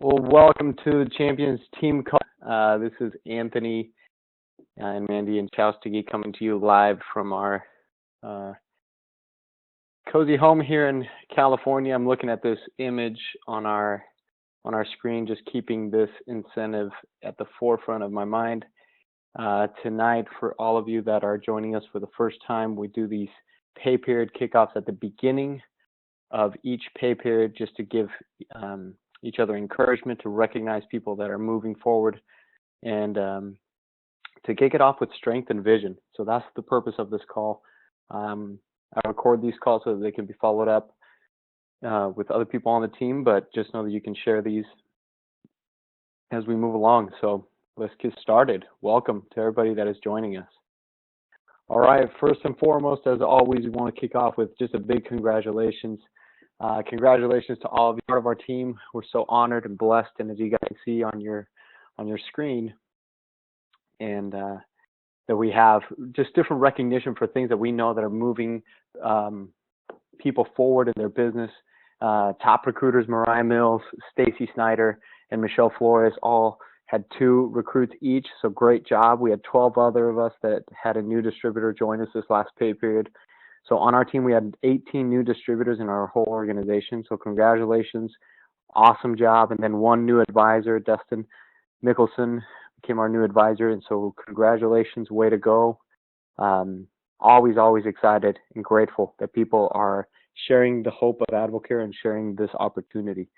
Well, welcome to the Champions Team Call. This is Anthony and Mandy and Chowstiggy coming to you live from our cozy home here in California. I'm looking at this image on our screen, just keeping this incentive at the forefront of my mind. Tonight, for all of you that are joining us for the first time, we do these pay period kickoffs at the beginning of each pay period just to give each other encouragement, to recognize people that are moving forward, and to kick it off with strength and vision. So that's the purpose of this call. I record these calls so that they can be followed up with other people on the team, but just know that you can share these as we move along. So let's get started. Welcome to everybody that is joining us. All right, first and foremost, as always, we want to kick off with just a big congratulations. Congratulations to all of you, part of our team. We're so honored and blessed, and as you guys can see on your screen, and that we have just different recognition for things that we know that are moving people forward in their business. Top recruiters, Mariah Mills, Stacy Snyder, and Michelle Flores all had 2 recruits each, so great job. We had 12 other of us that had a new distributor join us this last pay period. So on our team, we had 18 new distributors in our whole organization. So congratulations, awesome job. And then 1 new advisor, Dustin Mickelson, became our new advisor. And so congratulations, way to go. Always excited and grateful that people are sharing the hope of AdvoCare and sharing this opportunity.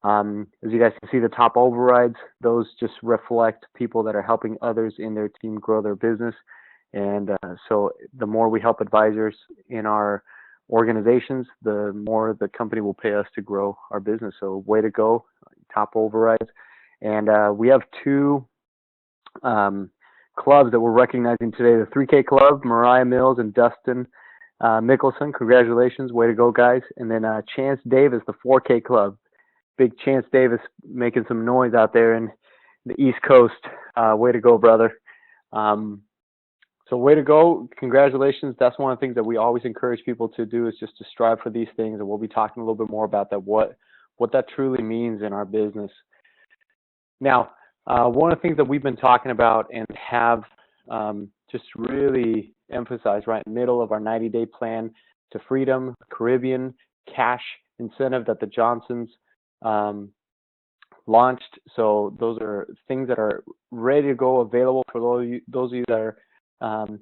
As you guys can see, the top overrides, those just reflect people that are helping others in their team grow their business. And so the more we help advisors in our organizations, the more the company will pay us to grow our business. So way to go, top overrides. And we have 2 clubs that we're recognizing today. The 3K Club, Mariah Mills and Dustin Mickelson. Congratulations, way to go, guys. And then Chance Davis, the 4K Club. Big Chance Davis making some noise out there in the East Coast. Way to go, brother. So way to go. Congratulations. That's one of the things that we always encourage people to do, is just to strive for these things. And we'll be talking a little bit more about that, what that truly means in our business. Now, one of the things that we've been talking about and have just really emphasized right in the middle of our 90-day plan to freedom, Caribbean cash incentive that the Johnsons launched. So those are things that are ready to go, available for those of you that are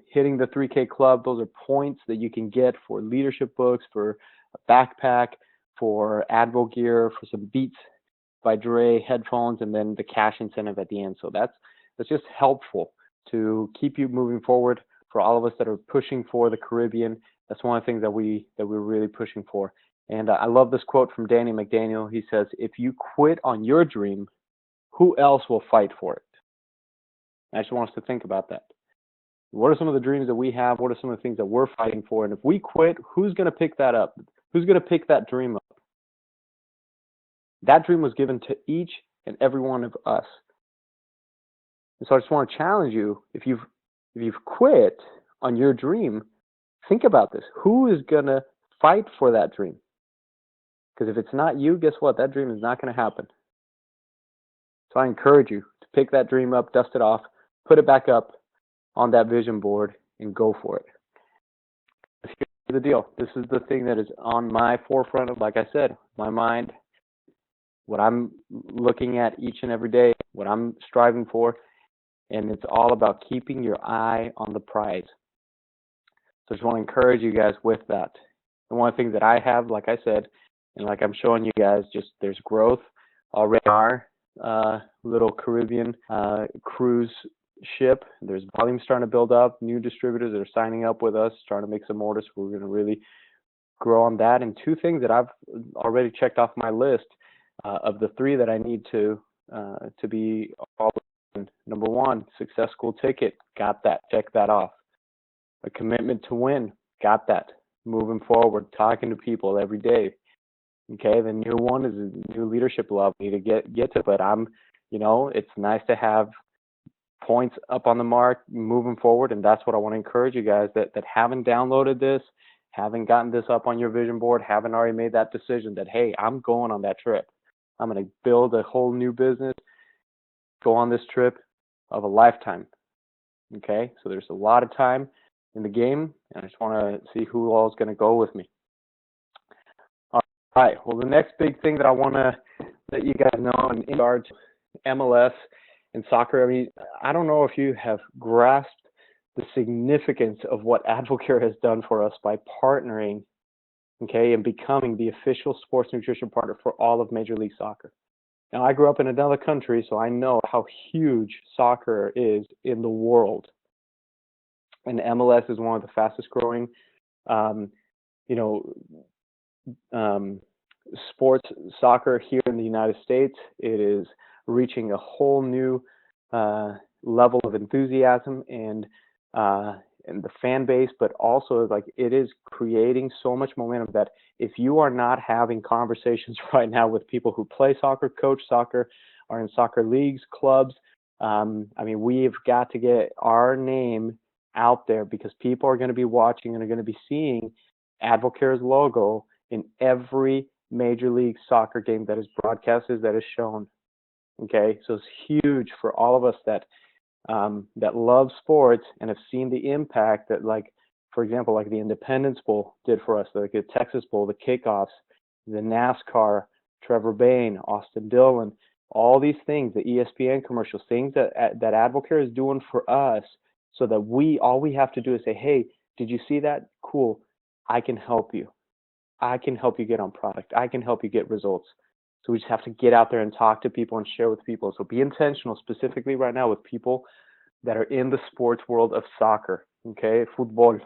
hitting the 3K Club. Those are points that you can get for leadership books, for a backpack, for AdvoCare, for some Beats by Dre headphones, and then the cash incentive at the end. So that's just helpful to keep you moving forward. For all of us that are pushing for the Caribbean, that's one of the things that we're really pushing for. And I love this quote from Danny McDaniel. He says, "If you quit on your dream, who else will fight for it?" I just want us to think about that. What are some of the dreams that we have? What are some of the things that we're fighting for? And if we quit, who's going to pick that up? Who's going to pick that dream up? That dream was given to each and every one of us. And so I just want to challenge you, if you've quit on your dream, think about this. Who is going to fight for that dream? Because if it's not you, guess what? That dream is not going to happen. So I encourage you to pick that dream up, dust it off, put it back up on that vision board, and go for it. Here's the deal. This is the thing that is on my forefront of, like I said, my mind, what I'm looking at each and every day, what I'm striving for, and it's all about keeping your eye on the prize. So I just want to encourage you guys with that. And one of the things that I have, like I said, and like I'm showing you guys, just there's growth already in our little Caribbean cruise ship. There's volume starting to build up, new distributors that are signing up with us, trying to make some orders. We're going to really grow on that. And 2 things that I've already checked off my list of the 3 that I need to be all in. Number 1, Success School ticket, got that, check that off. A commitment to win, got that. Moving forward, talking to people every day. Okay, the new one is a new leadership level to get to, but it's nice to have points up on the mark moving forward, and that's what I want to encourage you guys that haven't downloaded this, haven't gotten this up on your vision board, haven't already made that decision that, hey, I'm going on that trip. I'm going to build a whole new business, go on this trip of a lifetime. Okay, so there's a lot of time in the game, and I just want to see who all is going to go with me. All right, well, the next big thing that I want to let you guys know in regards to MLS and soccer, I mean, I don't know if you have grasped the significance of what AdvoCare has done for us by partnering, okay, and becoming the official sports nutrition partner for all of Major League Soccer. Now, I grew up in another country, so I know how huge soccer is in the world. And MLS is one of the fastest growing, you know, sports soccer here in the United States. It is reaching a whole new level of enthusiasm and the fan base, but also like it is creating so much momentum that if you are not having conversations right now with people who play soccer, coach soccer, are in soccer leagues, clubs, I mean, we've got to get our name out there because people are going to be watching and are going to be seeing AdvoCare's logo in every Major League Soccer game that is broadcasted, that is shown. Okay, so it's huge for all of us that that love sports and have seen the impact that, like, for example, like the Independence Bowl did for us, like the Texas Bowl, the kickoffs, the NASCAR, Trevor Bayne, Austin Dillon, all these things, the ESPN commercials, things that AdvoCare is doing for us, so that all we have to do is say, hey, did you see that? Cool, I can help you. I can help you get on product. I can help you get results. So we just have to get out there and talk to people and share with people. So be intentional, specifically right now with people that are in the sports world of soccer, okay, football.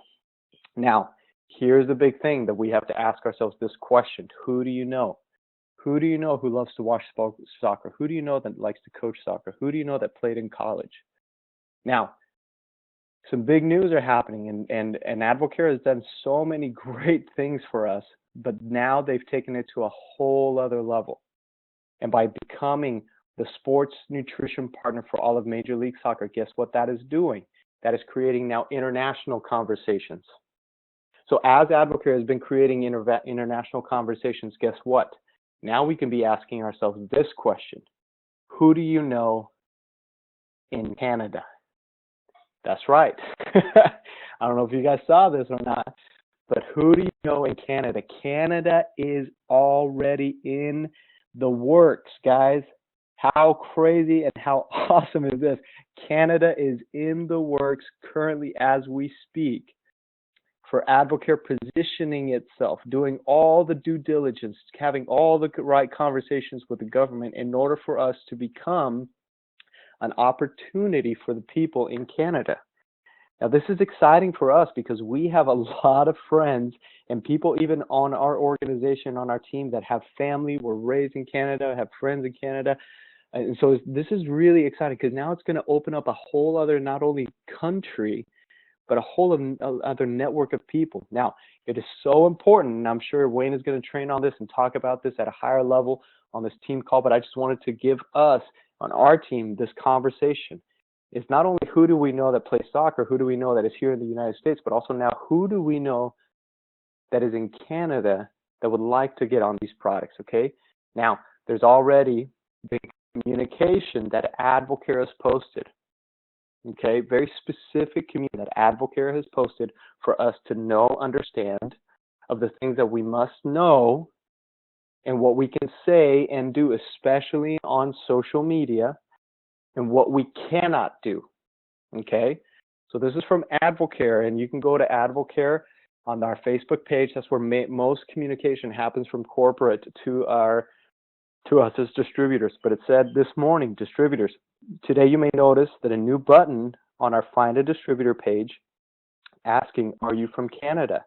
Now, here's the big thing that we have to ask ourselves this question. Who do you know? Who do you know who loves to watch soccer? Who do you know that likes to coach soccer? Who do you know that played in college? Now, some big news are happening, and AdvoCare has done so many great things for us, but now they've taken it to a whole other level. And by becoming the sports nutrition partner for all of Major League Soccer, guess what that is doing? That is creating now international conversations. So as AdvoCare has been creating international conversations, guess what? Now we can be asking ourselves this question. Who do you know in Canada? That's right. I don't know if you guys saw this or not, but who do you know in Canada? Canada is already in the works, guys. How crazy and how awesome is this? Canada is in the works currently as we speak for AdvoCare positioning itself, doing all the due diligence, having all the right conversations with the government in order for us to become an opportunity for the people in Canada. Now, this is exciting for us because we have a lot of friends and people even on our organization, on our team, that have family, were raised in Canada, have friends in Canada. And so this is really exciting because now it's going to open up a whole other, not only country, but a whole other network of people. Now, it is so important, and I'm sure Wayne is going to train on this and talk about this at a higher level on this team call, but I just wanted to give us, on our team, this conversation. It's not only who do we know that plays soccer, who do we know that is here in the United States, but also now who do we know that is in Canada that would like to get on these products, okay? Now, there's already been communication that AdvoCare has posted, okay? Very specific communication that AdvoCare has posted for us to know, understand of the things that we must know and what we can say and do, especially on social media, and what we cannot do, okay? So this is from AdvoCare, and you can go to AdvoCare on our Facebook page. That's where most communication happens from corporate to us as distributors. But it said this morning, distributors, today you may notice that a new button on our Find a Distributor page asking, are you from Canada?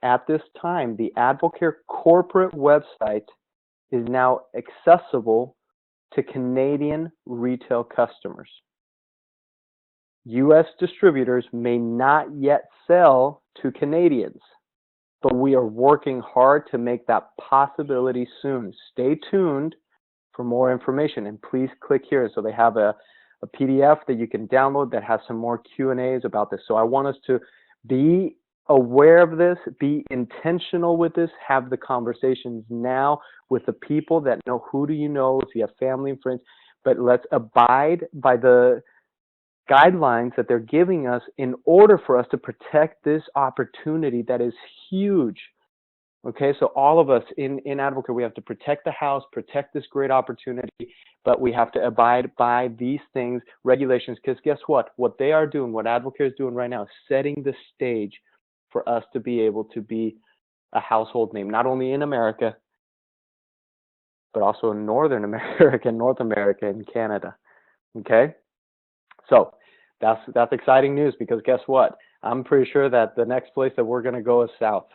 At this time, the AdvoCare corporate website is now accessible to Canadian retail customers. U.S. distributors may not yet sell to Canadians, but we are working hard to make that possibility soon. Stay tuned for more information, and please click here. So they have a PDF that you can download that has some more Q&As about this. So I want us to be aware of this, be intentional with this, have the conversations now with the people that know. Who do you know? If you have family and friends, but let's abide by the guidelines that they're giving us in order for us to protect this opportunity that is huge. Okay, so all of us in AdvoCare, we have to protect the house, protect this great opportunity, but we have to abide by these things, regulations, because guess what? What they are doing, what AdvoCare is doing right now is setting the stage for us to be able to be a household name, not only in America, but also in Northern America, North America, and Canada. Okay, so that's exciting news, because guess what? I'm pretty sure that the next place that we're going to go is south.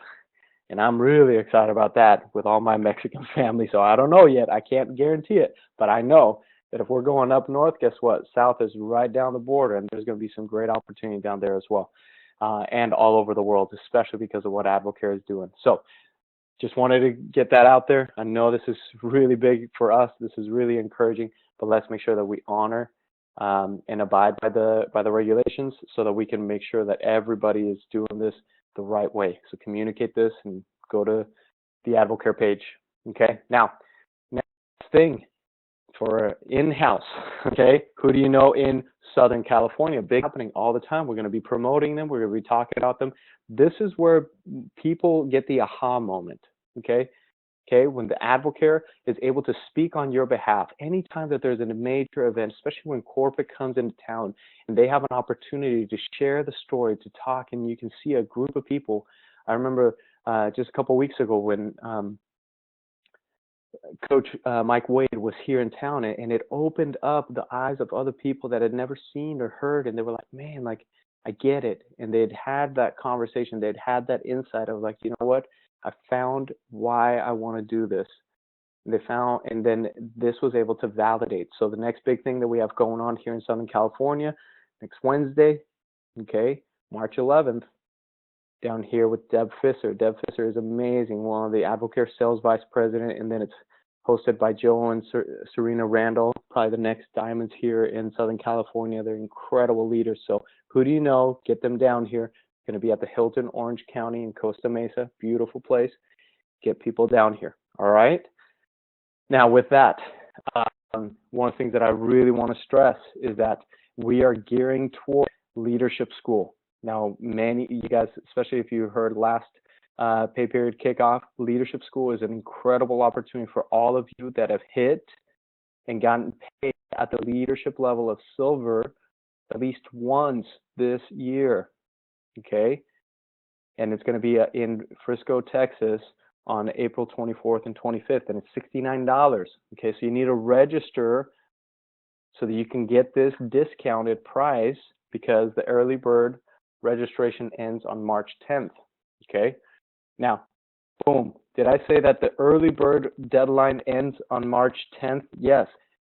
And I'm really excited about that with all my Mexican family. So I don't know yet. I can't guarantee it. But I know that if we're going up north, guess what? South is right down the border, and there's going to be some great opportunity down there as well. And all over the world, especially because of what AdvoCare is doing. So just wanted to get that out there. I know this is really big for us. This is really encouraging. But let's make sure that we honor and abide by the regulations, so that we can make sure that everybody is doing this the right way. So communicate this and go to the AdvoCare page. Okay. Now, next thing for in-house. Okay. Who do you know in Southern California? Big happening all the time. We're going to be promoting them. We're going to be talking about them. This is where people get the aha moment. Okay. Okay, when the AdvoCare is able to speak on your behalf, anytime that there's a major event, especially when corporate comes into town and they have an opportunity to share the story, to talk, and you can see a group of people. I remember just a couple of weeks ago when Coach Mike Wade was here in town, and it opened up the eyes of other people that had never seen or heard, and they were like, man, like, I get it. And they'd had that conversation, they'd had that insight of like, you know what? I found why I want to do this. And they found, and then this was able to validate. So the next big thing that we have going on here in Southern California, next Wednesday, okay, March 11th, down here with Deb Fisser. Deb Fisser is amazing, one of the AdvoCare sales vice president, and then it's hosted by Joe and Serena Randall, probably the next diamonds here in Southern California. They're incredible leaders. So who do you know? Get them down here. Going to be at the Hilton Orange County in Costa Mesa. Beautiful place. Get people down here. All right. Now with that, one of the things that I really want to stress is that we are gearing toward leadership school. Now, many you guys, especially if you heard last pay period kickoff, leadership school is an incredible opportunity for all of you that have hit and gotten paid at the leadership level of silver at least once this year. Okay, and it's going to be in Frisco, Texas on April 24th and 25th, and it's $69. Okay, so you need to register so that you can get this discounted price, because the early bird registration ends on March 10th. Okay, now, boom, did I say that the early bird deadline ends on March 10th? Yes,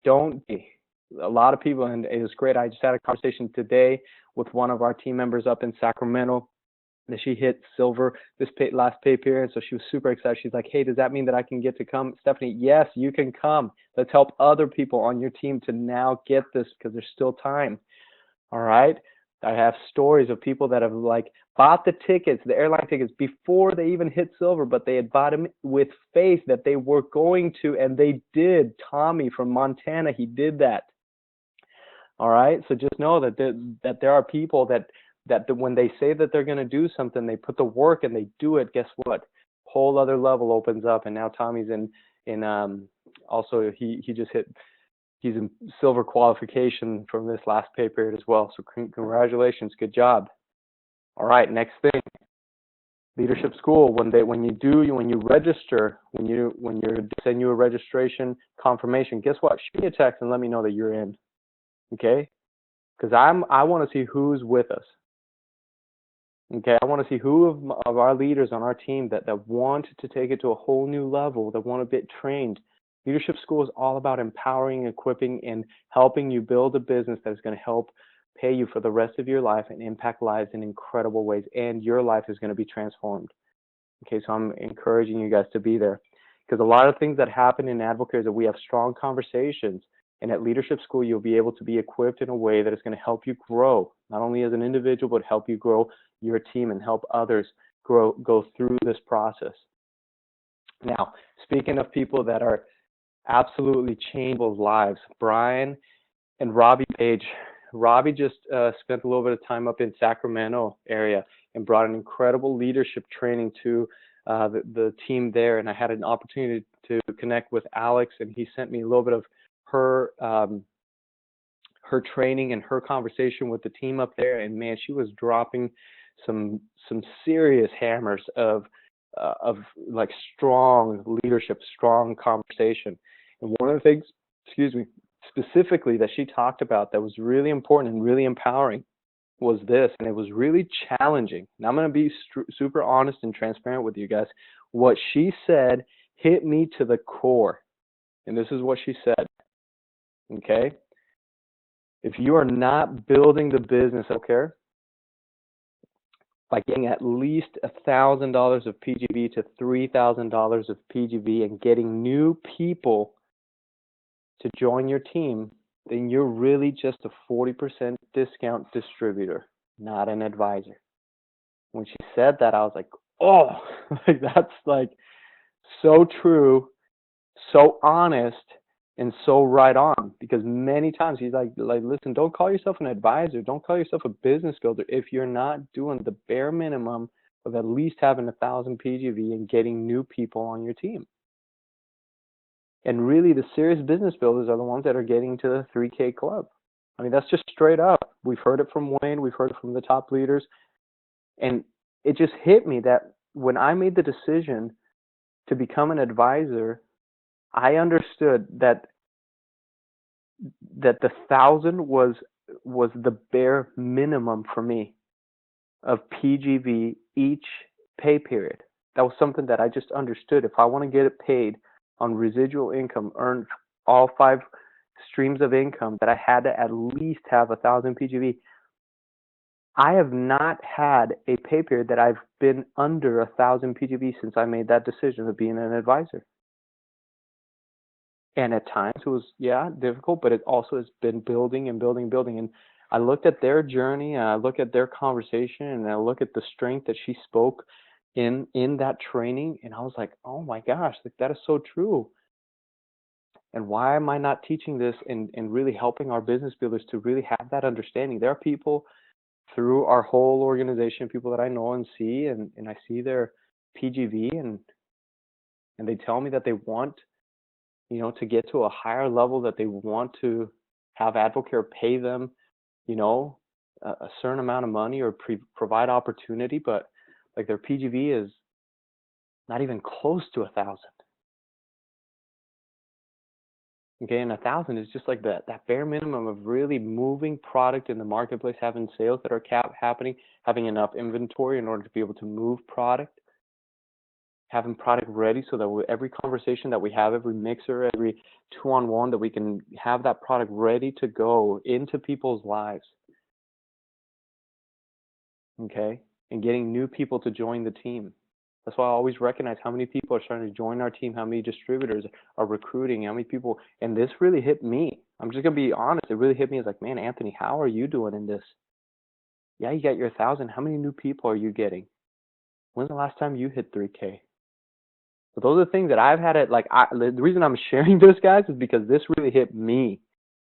don't be. A lot of people, and it was great. I just had a conversation today with one of our team members up in Sacramento that she hit silver this last pay period. So she was super excited. She's like, hey, does that mean that I can get to come? Stephanie, yes, you can come. Let's help other people on your team to now get this, because there's still time. All right. I have stories of people that have like bought the tickets, the airline tickets, before they even hit silver, but they had bought them with faith that they were going to, and they did. Tommy from Montana, he did that. All right. So just know that there are people that when they say that they're going to do something, they put the work and they do it. Guess what? Whole other level opens up, and now Tommy's in also he just hit. He's in silver qualification from this last pay period as well. So congratulations, good job. All right, next thing, leadership school. When you register, when you send you a registration confirmation, guess what? Shoot me a text and let me know that you're in. Okay, because I want to see who's with us. Okay, I want to see who of our leaders on our team that want to take it to a whole new level, that want to get trained. Leadership school is all about empowering, equipping, and helping you build a business that is going to help pay you for the rest of your life and impact lives in incredible ways, and your life is going to be transformed. Okay, so I'm encouraging you guys to be there, because a lot of things that happen in AdvoCare is that we have strong conversations, And at leadership school, you'll be able to be equipped in a way that is going to help you grow, not only as an individual, but help you grow your team and help others go through this process. Now, speaking of people that are absolutely changed people's lives, Brian and Robbie Page. Robbie just spent a little bit of time up in Sacramento area and brought an incredible leadership training to the team there. And I had an opportunity to connect with Alex, and he sent me a little bit of her her training and her conversation with the team up there. And man, she was dropping some serious hammers of like strong leadership, strong conversation. And one of the things, specifically that she talked about that was really important and really empowering was this, and it was really challenging. And I'm going to be super honest and transparent with you guys. What she said hit me to the core. And this is what she said. Okay? If you are not building the business, AdvoCare, by getting at least $1,000 of PGV to $3,000 of PGV and getting new people to join your team, then you're really just a 40% discount distributor, not an advisor. When she said that, I was like, oh, like that's like so true, so honest, and so right on. Because many times he's like, listen, don't call yourself an advisor, don't call yourself a business builder if you're not doing the bare minimum of at least having 1,000 PGV and getting new people on your team. And really, the serious business builders are the ones that are getting to the 3K club. I mean, that's just straight up. We've heard it from Wayne. We've heard it from the top leaders. And it just hit me that when I made the decision to become an advisor, I understood that the 1,000 was the bare minimum for me of PGV each pay period. That was something that I just understood. If I want to get it paid on residual income, earn all 5 streams of income, that I had to at least have 1,000 PGV. I have not had a pay period that I've been under 1,000 PGV since I made that decision of being an advisor. And at times it was, difficult, but it also has been building and building and building. And I looked at their journey, and I look at their conversation, and I look at the strength that she spoke in that training, and I was like, oh my gosh, like that is so true. And why am I not teaching this and really helping our business builders to really have that understanding? There are people through our whole organization, people that I know and see, and I see their PGV, and they tell me that they want, to get to a higher level, that they want to have AdvoCare pay them, a certain amount of money or provide opportunity, but like their PGV is not even close to 1,000. Okay, and 1,000 is just like that bare minimum of really moving product in the marketplace, having sales that are happening, having enough inventory in order to be able to move product, having product ready so that every conversation that we have, every mixer, every 2-on-1, that we can have that product ready to go into people's lives. Okay, and getting new people to join the team. That's why I always recognize how many people are starting to join our team, how many distributors are recruiting, how many people, and this really hit me. I'm just going to be honest. It really hit me as like, man, Anthony, how are you doing in this? Yeah, you got your 1,000. How many new people are you getting? When's the last time you hit 3K? So those are the things that I've had it, the reason I'm sharing this, guys, is because this really hit me.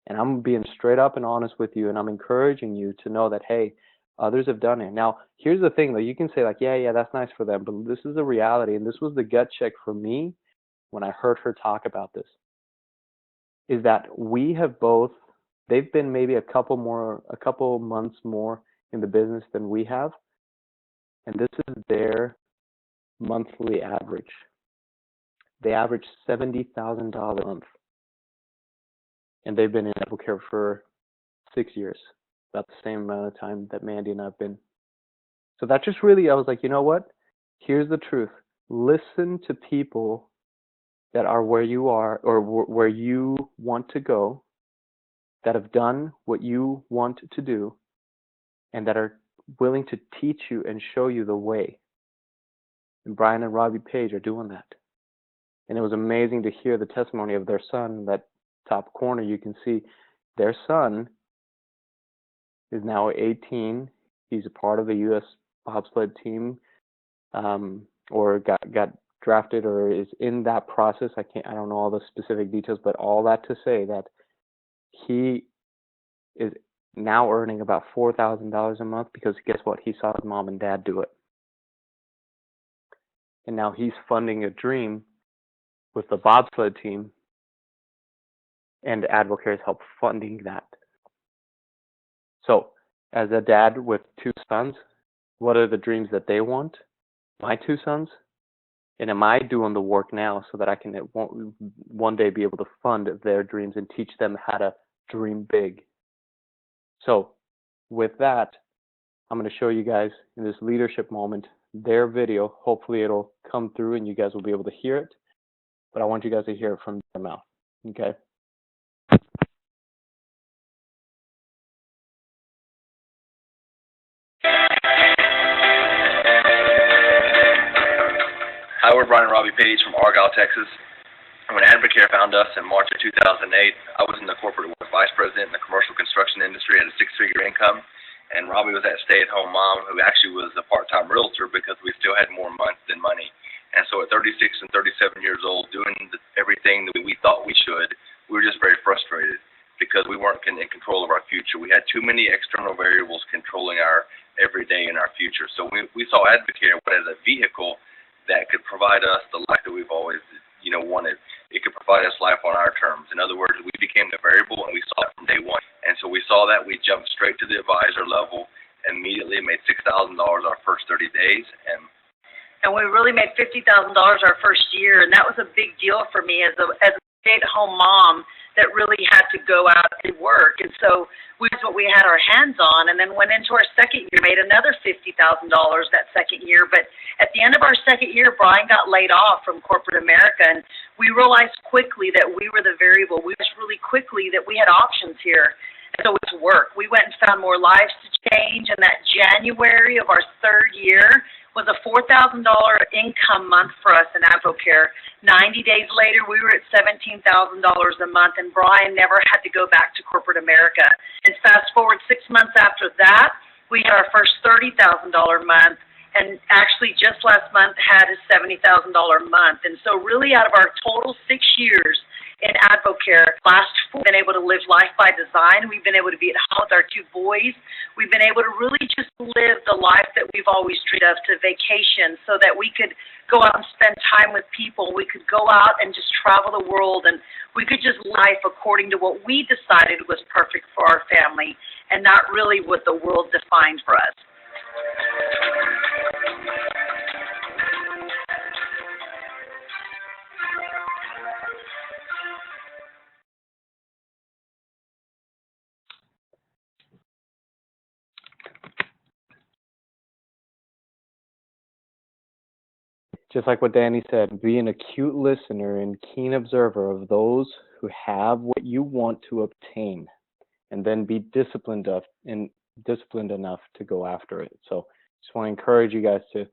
And I'm being straight up and honest with you, and I'm encouraging you to know that, hey, others have done it. Now, here's the thing, though. You can say, like, yeah, that's nice for them, but this is the reality, and this was the gut check for me when I heard her talk about this, is that we have both, they've been maybe a couple months more in the business than we have, and this is their monthly average. They average $70,000 a month, and they've been in AdvoCare for 6 years. About the same amount of time that Mandy and I have been. So that just really, I was like, you know what? Here's the truth. Listen to people that are where you are or where you want to go, that have done what you want to do, and that are willing to teach you and show you the way. And Brian and Robbie Page are doing that. And it was amazing to hear the testimony of their son that top corner, you can see their son is now 18. He's a part of the U.S. bobsled team, or got drafted or is in that process. I don't know all the specific details, but all that to say that he is now earning about $4,000 a month because guess what? He saw his mom and dad do it. And now he's funding a dream with the bobsled team, and AdvoCare has helped funding that. So, as a dad with two sons, what are the dreams that they want? My two sons? And am I doing the work now so that I can one day be able to fund their dreams and teach them how to dream big? So, with that, I'm going to show you guys in this leadership moment their video. Hopefully it'll come through and you guys will be able to hear it. But I want you guys to hear it from their mouth. Okay? Hi, we're Brian and Robbie Page from Argyle, Texas. When AdvoCare found us in March of 2008, I was in the corporate vice president in the commercial construction industry at a six-figure income, and Robbie was that stay-at-home mom who actually was a part-time realtor because we still had more months than money. And so at 36 and 37 years old, doing everything that we thought we should, we were just very frustrated because we weren't in control of our future. We had too many external variables controlling our everyday and our future. So we saw AdvoCare as a vehicle that could provide us the life that we've always, wanted. It could provide us life on our terms. In other words, we became the variable, and we saw it from day one. And so we saw that. We jumped straight to the advisor level, immediately made $6,000 our first 30 days. And we really made $50,000 our first year, and that was a big deal for me as a stay-at-home mom that really had to go out and work. And so that's what we had our hands on, and then went into our second year, made another $50,000 that second year. But at the end of our second year, Brian got laid off from corporate America, and we realized quickly that we were the variable. We realized really quickly that we had options here. And so it's work. We went and found more lives to change, and that January of our third year was a $4,000 income month for us in AdvoCare. 90 days later, we were at $17,000 a month, and Brian never had to go back to corporate America. And fast forward 6 months after that, we had our first $30,000 month, and actually just last month had a $70,000 month. And so really out of our total 6 years in AdvoCare, last 4, we've been able to live life by design. We've been able to be at home with our two boys. We've been able to really just live the life that we've always dreamed of, to vacation, so that we could go out and spend time with people. We could go out and just travel the world, and we could just life according to what we decided was perfect for our family, and not really what the world defined for us. Just like what Danny said, be an acute listener and keen observer of those who have what you want to obtain, and then be disciplined enough to go after it. So just want to encourage you guys to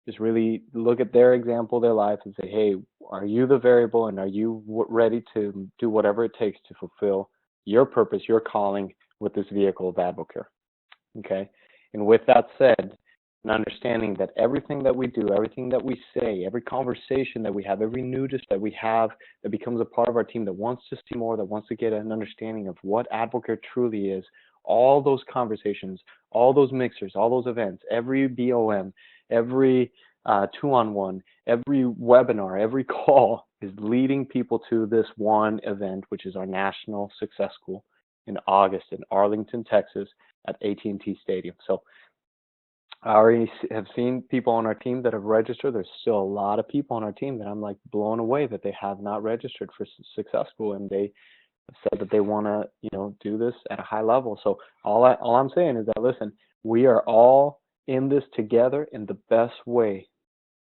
just really look at their example, their life, and say, hey, are you the variable, and are you ready to do whatever it takes to fulfill your purpose, your calling with this vehicle of AdvoCare? Okay? And with that said, and understanding that everything that we do, everything that we say, every conversation that we have, every news that we have that becomes a part of our team that wants to see more, that wants to get an understanding of what AdvoCare truly is, all those conversations, all those mixers, all those events, every BOM, every two-on-one, every webinar, every call is leading people to this one event, which is our National Success School in August in Arlington, Texas at AT&T Stadium. So I already have seen people on our team that have registered. There's still a lot of people on our team that I'm like blown away that they have not registered for Success School, and they have said that they want to, do this at a high level. So all I'm saying is that, listen, we are all in this together, and the best way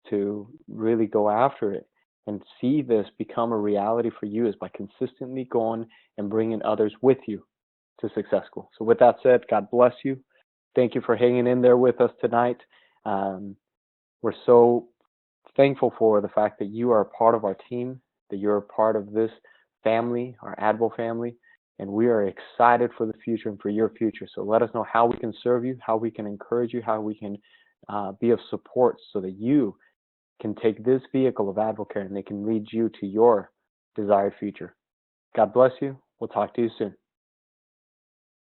to really go after it and see this become a reality for you is by consistently going and bringing others with you to Success School. So with that said, God bless you. Thank you for hanging in there with us tonight. We're so thankful for the fact that you are a part of our team, that you're a part of this family, our Advo family, and we are excited for the future and for your future. So let us know how we can serve you, how we can encourage you, how we can be of support so that you can take this vehicle of AdvoCare and they can lead you to your desired future. God bless you. We'll talk to you soon.